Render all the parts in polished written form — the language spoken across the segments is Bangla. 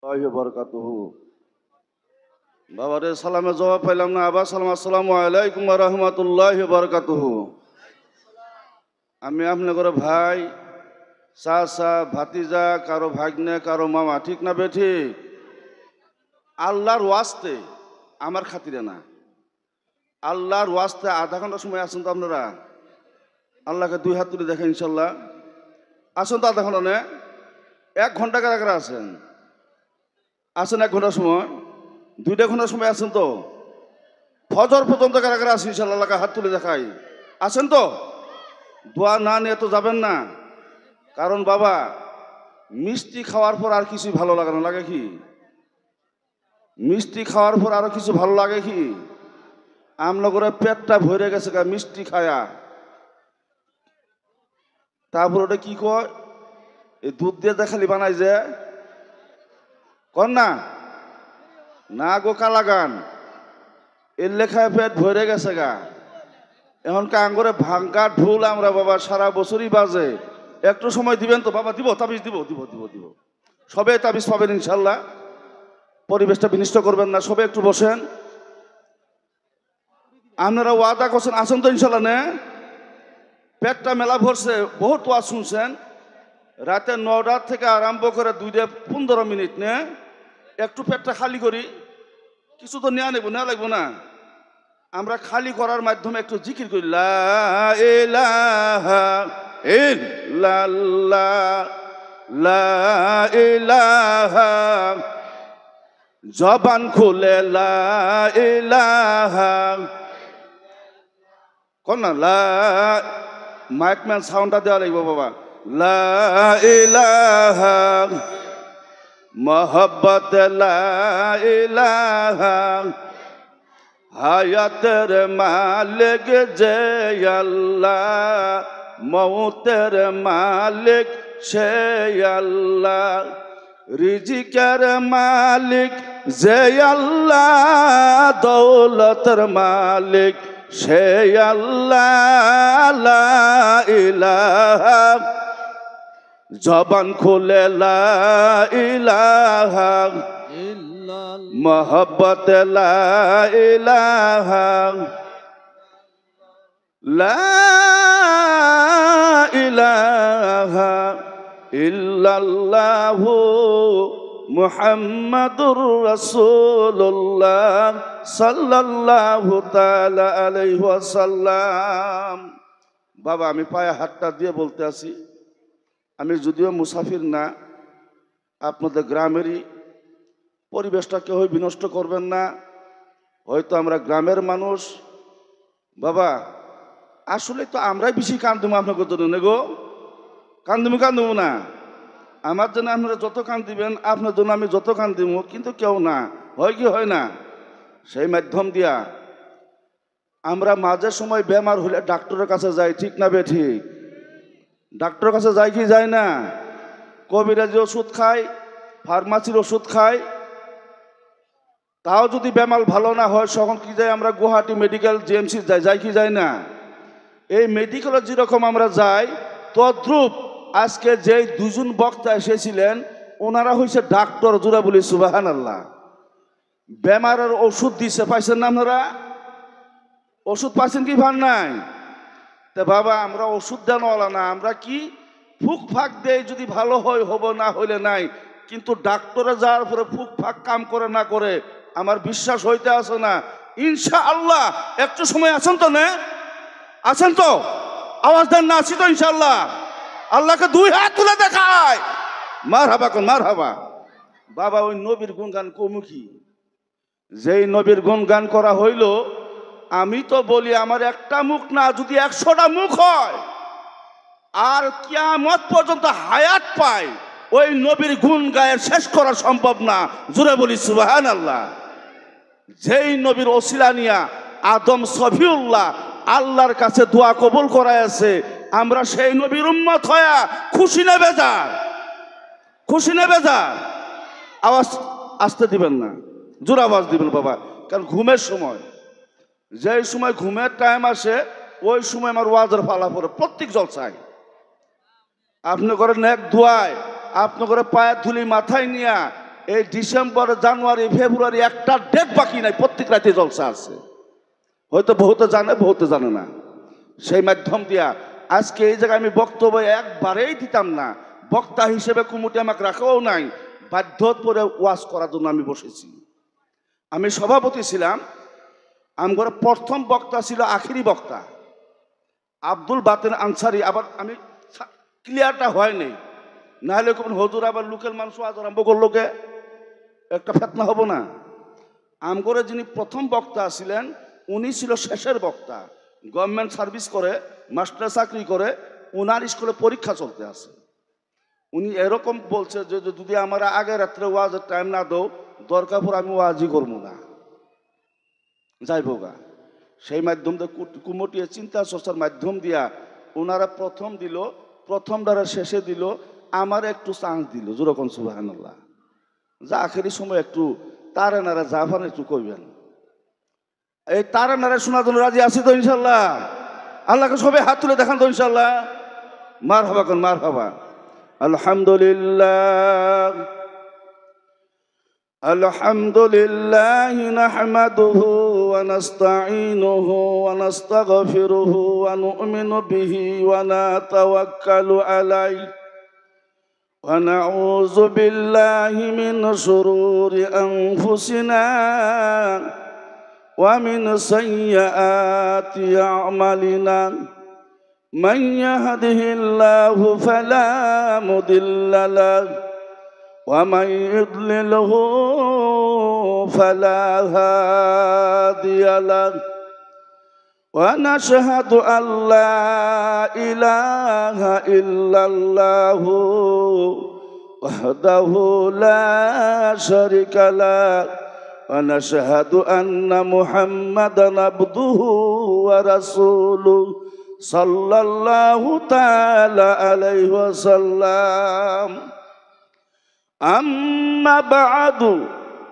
বরকাতুহু। বাবারে সালামে জবাব পাইলাম না, আবার সালাম। আসসালামু আলাইকুম ওয়া রাহমাতুল্লাহি ওয়া বারাকাতুহু। আমি আপনাদের ভাই, চাচা, ভাতিজা, কারো ভাগ্নে, কারো মামা, ঠিক না বেঠিক? আল্লাহর ওয়াস্তে, আমার খাতিরে না, আল্লাহর ওয়াস্তে আধা ঘন্টা সময় আছেন তো আপনারা? আল্লাহকে দুই হাত তুলে দেখেন ইনশাল্লাহ। আসুন তো আধা ঘন্টা নে, 1 ঘন্টা কারা আছেন? আছেন 1 ঘন্টার সময়, 2টা ঘন্টার সময় আছেন তো? ফজর পর্যন্ত কারা আছেন ইনশাল্লাহ? আল্লাহকে হাত তুলে দেখাই। আছেন তো? দোয়া না নিয়ে তো যাবেন না। কারণ বাবা, মিষ্টি খাওয়ার পর আর কিছু ভালো লাগে না, লাগে কি? মিষ্টি খাওয়ার পর আরো কিছু ভালো লাগে কি? আমরা করে পেটটা ভরে গেছে গা মিষ্টি খায়া। তারপর ওটা কি কয়, এই দুধ দিয়ে দেখালি বানাই যে কর না, না গো কালাগান, এর লেখায় পেট ভরে গেছে গা। এখন কাঙ্গরে ভাঙ্গা ঢোল আমরা বাবা সারা বছরই বাজে। একটু সময় দিবেন তো বাবা? দিব, তাবিজ দিব, দিব দিব দিব সবে তাবিজ পাবেন ইনশাল্লাহ। পরিবেশটা বিনিষ্ট করবেন না, সবে একটু বসেন। আপনারা ওয়াদা করছেন, আসেন তো ইনশাল্লাহ? নে, পেটটা মেলা ভরছে, বহুত ওয়াজ শুনছেন। রাতে 9টা থেকে আরম্ভ করে 2টা 15 মিনিট নে, একটু পেটটা খালি করি। কিছু তো নেওয়া লাগবো না। আমরা খালি করার মাধ্যমে একটু জিকির করি, লা ইলাহা ইল্লাল্লাহ, লা ইলাহা। জবান খুলে লা ইলাহা কোন না, লা, মাইকম্যান সাউন্ডটা দেওয়া লাগবে বাবা। লা ইলাহা মোহাব্বত, লা ইলাহা হায়াতের মালিক যে আল্লাহ, মৌতের মালিক সে আল্লাহ, রিজিকের মালিক যে আল্লাহ, দৌলতের মালিক সে আল্লাহ, লা ইলাহা। জবান খুলে লা ইলাহা মোহাব্বত, লা ইলাহা, লা ইলাহা ইল্লাল্লাহু মুহাম্মাদুর রাসূলুল্লাহ সাল্লাল্লাহু তাআলা আলাইহি ওয়াসাল্লাম। বাবা, আমি পায়ে হাতটা দিয়ে বলতে আছি, আমি যদিও মুসাফির না, আপনাদের গ্রামেরই পরিবেশটা কেউ বিনষ্ট করবেন না। হয়তো আমরা গ্রামের মানুষ বাবা, আসলে তো আমরাই বেশি কান্দুম আপনাকে জন্য গো। কান্দুম না, আমার জন্য আপনারা যত কান দিবেন, আপনার জন্য আমি যত কান দিব, কিন্তু কেউ না, হয় কি হয় না? সেই মাধ্যম দিয়া আমরা মাঝে সময় বেমার হলে ডাক্তারের কাছে যাই, ঠিক না বেঠিক? ডাক্তারের কাছে যাই কি যায় না? কবিরাজি ওষুধ খাই, ফার্মাসির ওষুধ খাই, তাও যদি বেমার ভালো না হয় তখন কি যাই আমরা গুয়াহাটি মেডিকেল জিএমসি যাই কি যায় না? এই মেডিকেলে যেরকম আমরা যাই, তদ্রূপ আজকে যে 2জন বক্তা এসেছিলেন ওনারা হয়েছে ডাক্তার। জোরা বলি সুবহানাল্লাহ। বেমারের ওষুধ দিছে, পাইছেন না আপনারা? ওষুধ পাইছেন কি? ভান নাই? তা বাবা, আমরা ওষুধ দেনওয়ালা না, আমরা কি ফুক ফাঁক দেয়, যদি ভালো হয় হবো, না হইলে নাই। কিন্তু ডাক্তারে যাওয়ার পরে ফুক ফাঁক কাম করে না করে আমার বিশ্বাস হইতে আসে না। ইনশাআল্লাহ একটু সময় আছেন তো? না আছেন তো? আওয়াজ দেন না? আছি তো ইনশাআল্লাহ? আল্লাহকে 2 হাত তুলে দেখায় মারহাবা কোন, মারহাবা। বাবা, ওই নবীর গুণগান কমুখী, যেই নবীর গুণগান করা হইল, আমি তো বলি আমার একটা মুখ না, যদি 100টা মুখ হয় আর কিয়ামত পর্যন্ত হায়াত পায়, ওই নবীর গুণ গায়ের শেষ করা সম্ভব না। জোরে বলি সুবহানাল্লাহ। যেই নবীর ওসিলা নিয়া আদম সফিউল্লাহ আল্লাহর কাছে দোয়া কবুল করাইছে, আমরা সেই নবীর উম্মত হয়া খুশি না বেজার? খুশি না বেজার? আওয়াজ আসতে দিবেন না, জোর আওয়াজ দিবেন বাবা। কারণ ঘুমের সময়, যেই সময় ঘুমের টাইম আসে, ওই সময় আমার ওয়াজের ফালা পড়ে প্রত্যেক জলসায়। আপনি করেন এক দোয়ায়, আপনি করে পায়ের ধুলি মাথায় নিয়া এই ডিসেম্বর, জানুয়ারি, ফেব্রুয়ারি একটা ডেট বাকি নাই, প্রত্যেক রাতে জলসা আছে। হয়তো বহুতে জানে না। সেই মাধ্যম দিয়া আজকে এই জায়গায় আমি বক্তব্য একবারেই দিতাম না, বক্তা হিসেবে কমিটি আমাকে রাখাও নাই, বাধ্য করে ওয়াজ করার জন্য আমি বসেছি। আমি সভাপতি ছিলাম। আমার প্রথম বক্তা ছিল আখিরি বক্তা আব্দুল বাতেন আনসারি। আবার আমি ক্লিয়ারটা হয়নি, না হলে কোন হজুর আবার লোকের মানুষ আজ আরম্ভ করলো কে, একটা ফেতনা হবো না। আমগরে যিনি প্রথম বক্তা ছিলেন উনি ছিল শেষের বক্তা, গভর্নমেন্ট সার্ভিস করে, মাস্টার চাকরি করে, ওনার স্কুলে পরীক্ষা চলতে আছে। উনি এরকম বলছে যে যদি আমরা আগে রাত্রে ওয়াজের টাইম না দাও, দরকার পর আমি ওয়াজই করবো না, যাইবো গা। সেই মাধ্যম দিয়ে কুমটিয়ে চিন্তা চর্চার মাধ্যম দিয়া ওনারা প্রথম দিল, প্রথম দ্বারা শেষে দিল, আমার একটু চান্স দিল, যেরকম সুবহানাল্লাহ। যা আখেরি সময় একটু তারে নারা জাফান একটু কইবেন। এই তারে নারা শোনার জন্য রাজি আছি তো ইনশাল্লাহ? আল্লাহকে সবাই হাত তুলে দেখান তো ইনশাল্লাহ। মার হবা কোন মার হবা। আলহামদুলিল্লাহ আলহামদুলিল্লাহ নাহমাদুহু ওয়া নাস্তাঈনুহু ওয়া নাস্তাগফিরুহু ওয়া নু'মিনু বিহি ওয়া নাতাওয়াক্কালু আলাইহি ওয়া নাউযু বিল্লাহি মিন শুরুরি আনফুসিনা ওয়া মিন সাইয়্যাতি আ'মালিনা মান ইয়াহদিহিল্লাহু ফালা মুদিল্লা লাহু ومن يضلله فلا هادي له ونشهد أن لا إله إلا الله وحده لا شريك له ونشهد أن محمدا عبده ورسوله صلى الله تعالى عليه وسلم أما بعد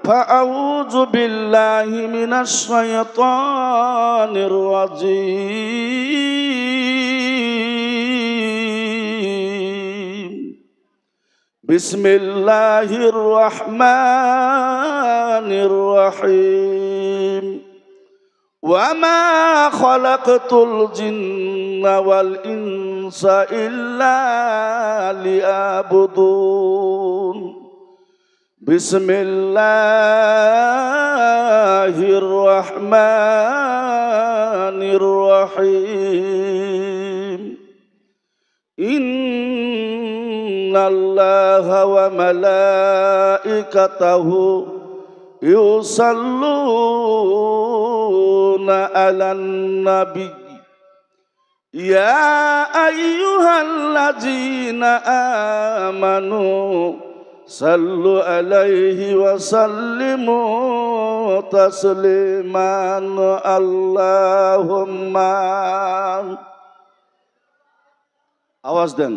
فأعوذ بالله من الشيطان الرجيم بسم الله الرحمن الرحيم وما خلقت الجن والإنس إلا ليعبدون بسم الله الرحمن الرحيم إن الله وملائكته يصلون على النبي يا أيها الذين آمنوا صلوا عليه وسلموا تسليما اللهم আওয়াজ দেন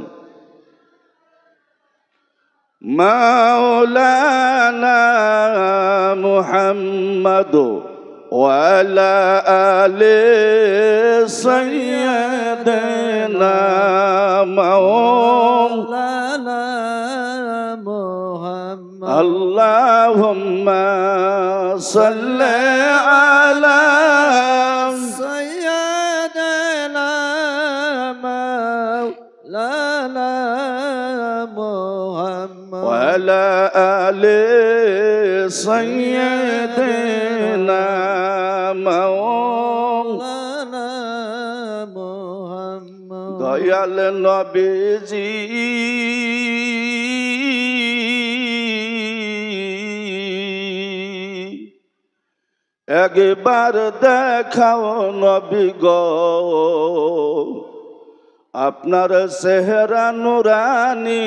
মাওলানা মুহাম্মদ ওয়ালা আলে সাইয়্যিদানা মাওলানা মুহাম্মদ আল্লাহুম্মা সাল্লি আলা সাইয়্যিদানা মাওলানা মুহাম্মদ ওয়ালা আলে সাইয়্যিদানা মাওলানা মুহাম্মদ দয়াল নবীজি একবার দেখাও নবী গো আপনার চেহারা নুরানি।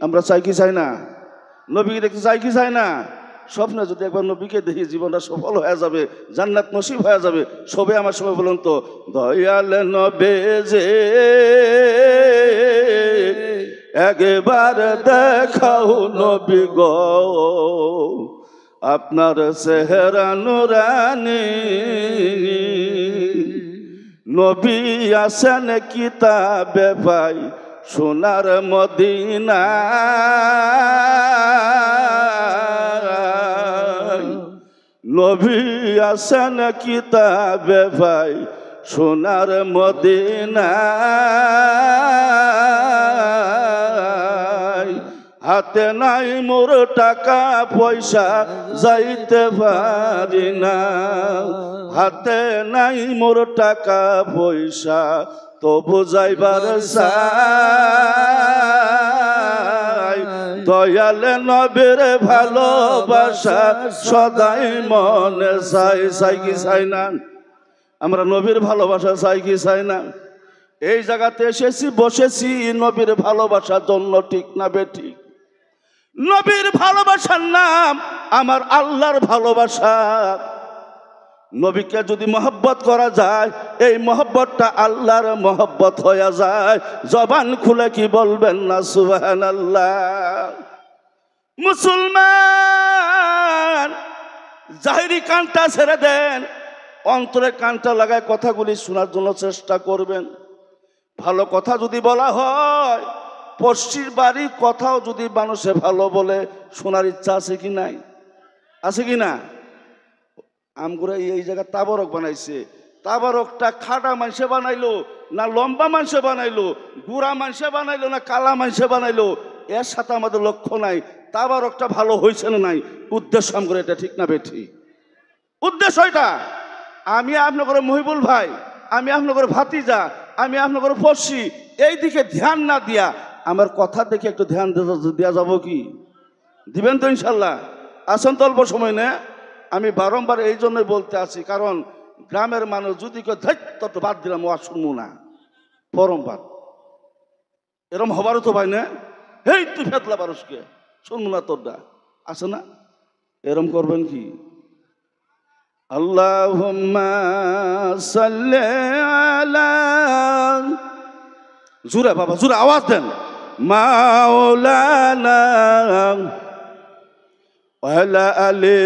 আমরা চাই কি চাই না? নবীকে দেখতে চাই কি চাই না? স্বপ্নে যদি একবার নবীকে দেখি জীবনটা সফল হয়ে যাবে, জান্নাত নসিব হয়ে যাবে। সবে আমার সময় বলুন তো দয়াল নবী যে একবার দেখাও নবী গো আপনার চেহারা নুরানি। নবী আছেন কিতাবে পাই সোনার মদিনা নবী আছেন কিতাবে ভাই সোনার মদিনা হাতে নাই মোর টাকা পয়সা যাইতে পারি না হাতে নাই মোর টাকা পয়সা তবু যাইবার চাই দয়ালে নবীর ভালোবাসা সদাই মনে চাই চাই কি চাই না আমরা নবীর ভালোবাসা চাই কি চাই না এই জায়গাতে এসেছি বসেছি নবীর ভালোবাসার জন্য ঠিক না বেঠিক নবীর ভালোবাসার নাম আমার আল্লাহর ভালোবাসা নবীকে যদি মহব্বত করা যায় এই মহব্বতটা আল্লাহর মহব্বত হয়ে যায় জবান খুলে কি বলবেন না সুবহানাল্লাহ মুসলমান জাহিরি কানটা ছেড়ে দেন অন্তরে কানটা লাগায় কথাগুলি শোনার জন্য চেষ্টা করবেন ভালো কথা যদি বলা হয় পশ্চির বাড়ির কথাও যদি মানুষে ভালো বলে শোনার ইচ্ছা আছে কি নাই আছে কি না আমগুলো এই জায়গায় তাবারক বানাইছে তাবারকটা খাটা মানুষে বানাইলো না লম্বা মানুষে বানাইলো গুড়া মানুষে বানাইলো না কালা মানুষে বানাইলো এর সাথে আমাদের লক্ষ্য নাই তাবারকটা ভালো হয়েছে না নাই উদ্দেশ্য আমগুলো এটা ঠিক না বেঠি উদ্দেশ্য এটা আমি আপনার মহিবুল ভাই আমি আপনার ভাতিজা আমি আপনার পড়শি এই দিকে ধ্যান না দিয়া আমার কথা দেখে একটু ধ্যান দেওয়া যাবো কি দিবেন তো ইনশাল্লাহ আসেন তো অল্প সময় না আমি বারংবার এই জন্যই বলতে আছি কারণ গ্রামের মানুষ যদি কেউ ধৈর্য বাদ দিলাম ও আর শুনবো না পরমবার এরম হবারও তো ভাই না হেই তুই ফেতলা মানুষকে শুনবো না তোরটা আছে না এরম করবেন কি আল্লাহুম্মা সাল্লি আলা জোরে বাবা জোরে আওয়াজ দেন মাওলানা ওয়ালা আলি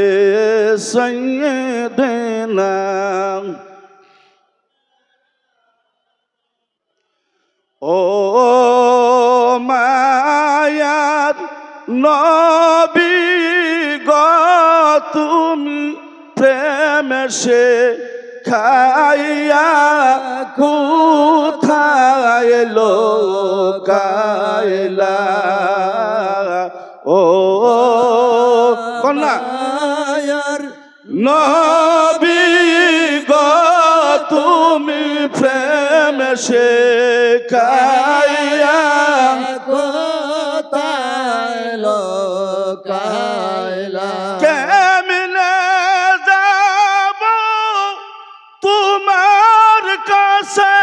সাইয়্যিদিনা ও মায়ার নবী গো তুমি প্রেমে সে খাইয়া কোথায় লোকাইলা ও কন্যা নবী গো তুমি প্রেমে সে খাইয়া কোথায় লোকাইলা কেমনে যাব তোমার কাছে